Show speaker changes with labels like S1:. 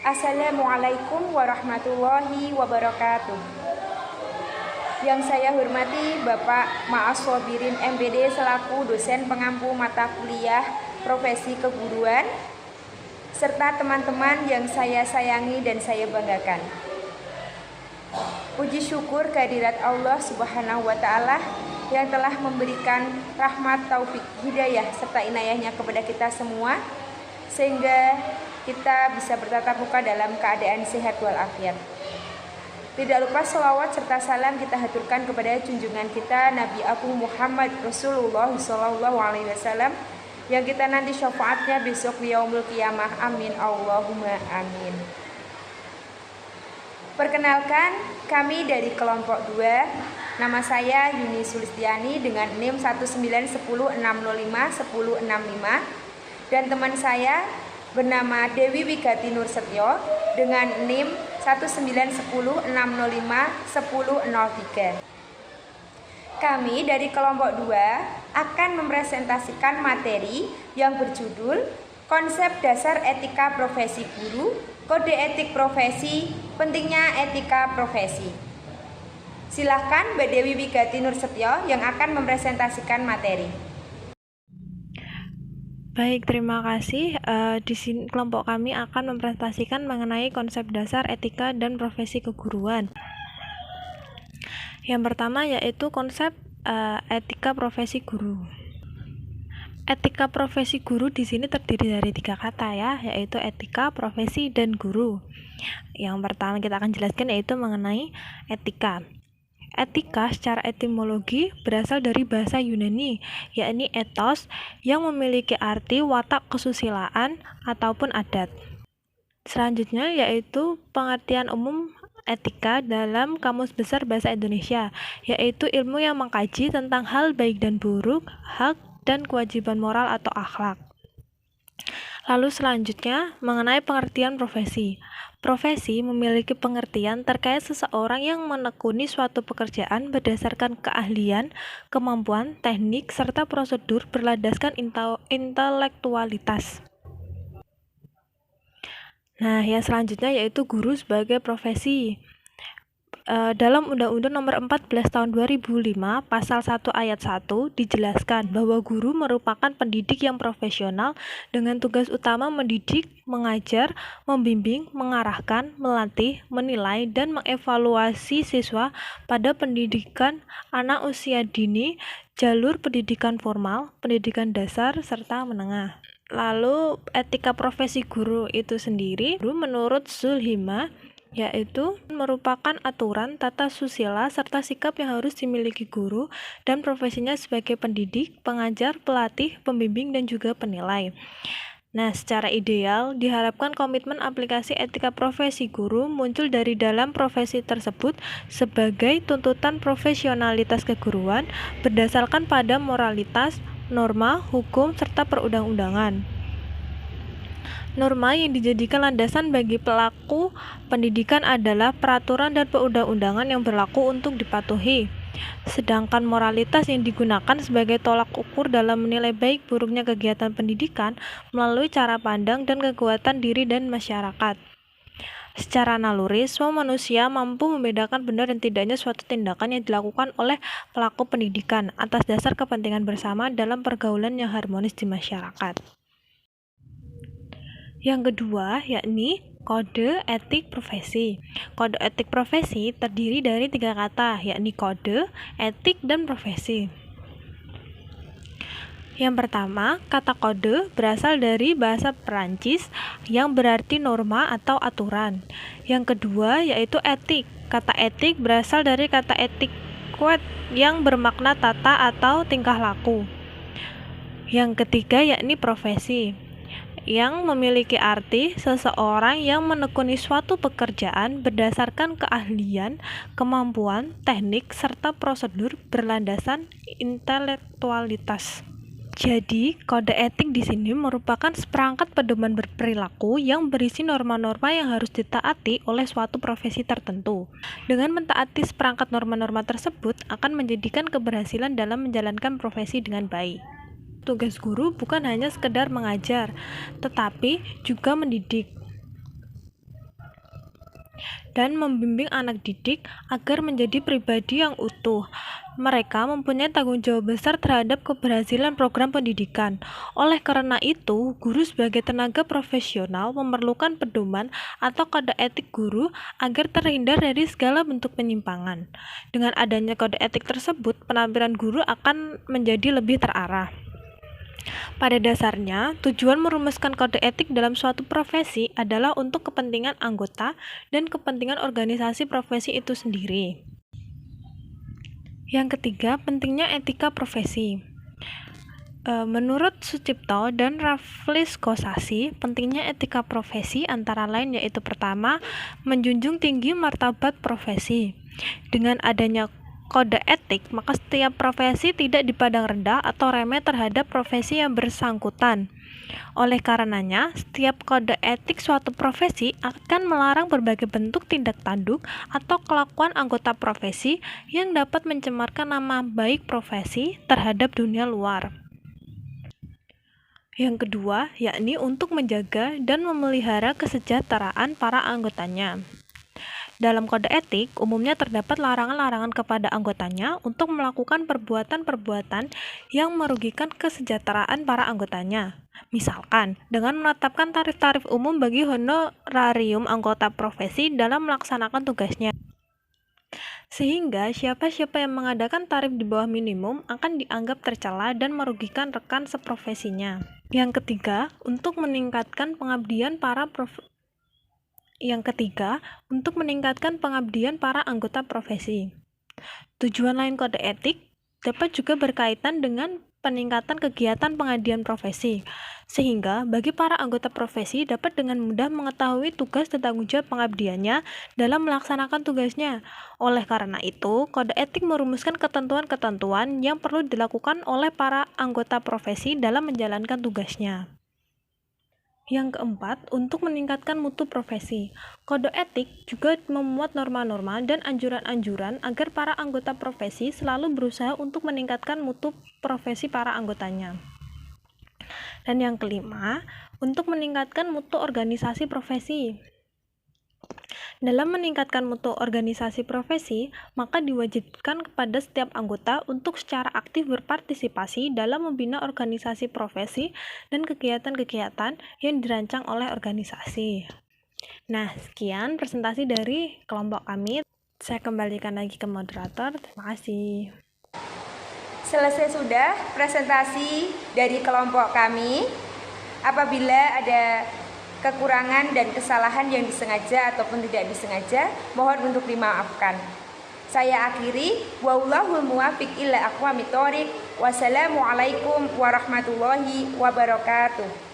S1: Assalamualaikum warahmatullahi wabarakatuh. Yang saya hormati Bapak Ma'as Sobirin MPD selaku dosen pengampu mata kuliah profesi keguruan, serta teman-teman yang saya sayangi dan saya banggakan. Puji syukur kehadirat Allah Subhanahu wa Ta'ala yang telah memberikan rahmat, taufik, hidayah serta inayahnya kepada kita semua, sehingga kita bisa bertatap muka dalam keadaan sehat walafiat. Tidak lupa sholawat serta salam kita haturkan kepada junjungan kita Nabi Agung Muhammad Rasulullah SAW, yang kita nanti syafaatnya besok di yaumul qiyamah. Amin Allahumma amin. Perkenalkan, kami dari kelompok 2. Nama saya Yuni Sulistiani dengan NIM 19106051065, dan teman saya bernama Dewi Wigati Nursetyo dengan NIM 19106051003. Kami dari kelompok 2 akan mempresentasikan materi yang berjudul Konsep Dasar Etika Profesi Guru, Kode Etik Profesi, Pentingnya Etika Profesi. Silahkan Mbak Dewi Wigati Nursetyo yang akan mempresentasikan materi.
S2: Baik, terima kasih. Di sini kelompok kami akan mempresentasikan mengenai konsep dasar etika dan profesi keguruan. Yang pertama yaitu konsep etika profesi guru. Etika profesi guru di sini terdiri dari 3 kata ya, yaitu etika, profesi, dan guru. Yang pertama kita akan jelaskan yaitu mengenai etika. Etika secara etimologi berasal dari bahasa Yunani, yakni ethos, yang memiliki arti watak kesusilaan ataupun adat. Selanjutnya yaitu pengertian umum etika dalam Kamus Besar Bahasa Indonesia, yaitu ilmu yang mengkaji tentang hal baik dan buruk, hak dan kewajiban moral atau akhlak. Lalu selanjutnya mengenai pengertian profesi. Profesi memiliki pengertian terkait seseorang yang menekuni suatu pekerjaan berdasarkan keahlian, kemampuan, teknik, serta prosedur berlandaskan intelektualitas. Nah, yang selanjutnya yaitu guru sebagai profesi. Dalam Undang-Undang Nomor 14 Tahun 2005, Pasal 1 Ayat 1 dijelaskan bahwa guru merupakan pendidik yang profesional dengan tugas utama mendidik, mengajar, membimbing, mengarahkan, melatih, menilai, dan mengevaluasi siswa pada pendidikan anak usia dini, jalur pendidikan formal, pendidikan dasar, serta menengah. Lalu etika profesi guru itu sendiri, menurut Zulhima, yaitu merupakan aturan, tata susila, serta sikap yang harus dimiliki guru dan profesinya sebagai pendidik, pengajar, pelatih, pembimbing, dan juga penilai. Nah, secara ideal, diharapkan komitmen aplikasi etika profesi guru muncul dari dalam profesi tersebut sebagai tuntutan profesionalitas keguruan berdasarkan pada moralitas, norma, hukum, serta perundang-undangan. Norma yang dijadikan landasan bagi pelaku pendidikan adalah peraturan dan perundang-undangan yang berlaku untuk dipatuhi. Sedangkan moralitas yang digunakan sebagai tolak ukur dalam menilai baik buruknya kegiatan pendidikan melalui cara pandang dan kekuatan diri dan masyarakat. Secara naluri, semua manusia mampu membedakan benar dan tidaknya suatu tindakan yang dilakukan oleh pelaku pendidikan atas dasar kepentingan bersama dalam pergaulan yang harmonis di masyarakat. Yang kedua, yakni kode etik profesi. Kode etik profesi terdiri dari 3 kata, yakni kode, etik, dan profesi. Yang pertama, kata kode berasal dari bahasa Perancis yang berarti norma atau aturan. Yang kedua, yaitu etik. Kata etik berasal dari kata etiquette yang bermakna tata atau tingkah laku. Yang ketiga, yakni profesi, yang memiliki arti seseorang yang menekuni suatu pekerjaan berdasarkan keahlian, kemampuan, teknik, serta prosedur berlandasan intelektualitas. Jadi, kode etik di sini merupakan seperangkat pedoman berperilaku yang berisi norma-norma yang harus ditaati oleh suatu profesi tertentu. Dengan mentaati seperangkat norma-norma tersebut akan menjadikan keberhasilan dalam menjalankan profesi dengan baik. Tugas guru bukan hanya sekedar mengajar, tetapi juga mendidik. dan membimbing anak didik agar menjadi pribadi yang utuh. Mereka mempunyai tanggung jawab besar terhadap keberhasilan program pendidikan. Oleh karena itu, guru sebagai tenaga profesional memerlukan pedoman atau kode etik guru agar terhindar dari segala bentuk penyimpangan. Dengan adanya kode etik tersebut, penampilan guru akan menjadi lebih terarah. Pada dasarnya, tujuan merumuskan kode etik dalam suatu profesi adalah untuk kepentingan anggota dan kepentingan organisasi profesi itu sendiri. Yang ketiga, pentingnya etika profesi. Menurut Sucipto dan Raffles Kosasi, pentingnya etika profesi antara lain yaitu pertama, menjunjung tinggi martabat profesi. Dengan adanya kode etik, maka setiap profesi tidak dipandang rendah atau remeh terhadap profesi yang bersangkutan. Oleh karenanya, setiap kode etik suatu profesi akan melarang berbagai bentuk tindak tanduk atau kelakuan anggota profesi yang dapat mencemarkan nama baik profesi terhadap dunia luar. Yang kedua, yakni untuk menjaga dan memelihara kesejahteraan para anggotanya. Dalam kode etik, umumnya terdapat larangan-larangan kepada anggotanya untuk melakukan perbuatan-perbuatan yang merugikan kesejahteraan para anggotanya. Misalkan, dengan menetapkan tarif-tarif umum bagi honorarium anggota profesi dalam melaksanakan tugasnya. Sehingga siapa-siapa yang mengadakan tarif di bawah minimum akan dianggap tercela dan merugikan rekan seprofesinya. Yang ketiga, untuk meningkatkan pengabdian para anggota profesi. Tujuan lain kode etik dapat juga berkaitan dengan peningkatan kegiatan pengabdian profesi, sehingga bagi para anggota profesi dapat dengan mudah mengetahui tugas dan tanggung jawab pengabdiannya dalam melaksanakan tugasnya. Oleh karena itu, kode etik merumuskan ketentuan-ketentuan yang perlu dilakukan oleh para anggota profesi dalam menjalankan tugasnya. Yang keempat, untuk meningkatkan mutu profesi. Kode etik juga memuat norma-norma dan anjuran-anjuran agar para anggota profesi selalu berusaha untuk meningkatkan mutu profesi para anggotanya. Dan yang kelima, untuk meningkatkan mutu organisasi profesi. Dalam meningkatkan mutu organisasi profesi, maka diwajibkan kepada setiap anggota untuk secara aktif berpartisipasi dalam membina organisasi profesi dan kegiatan-kegiatan yang dirancang oleh organisasi. Nah, sekian presentasi dari kelompok kami. Saya kembalikan lagi ke moderator. Terima kasih.
S1: Selesai sudah presentasi dari kelompok kami. Apabila ada kekurangan dan kesalahan yang disengaja ataupun tidak disengaja, mohon untuk dimaafkan. Saya akhiri, wallahul muwaffiq ila aqwamit thoriq. Wassalamualaikum warahmatullahi wabarakatuh.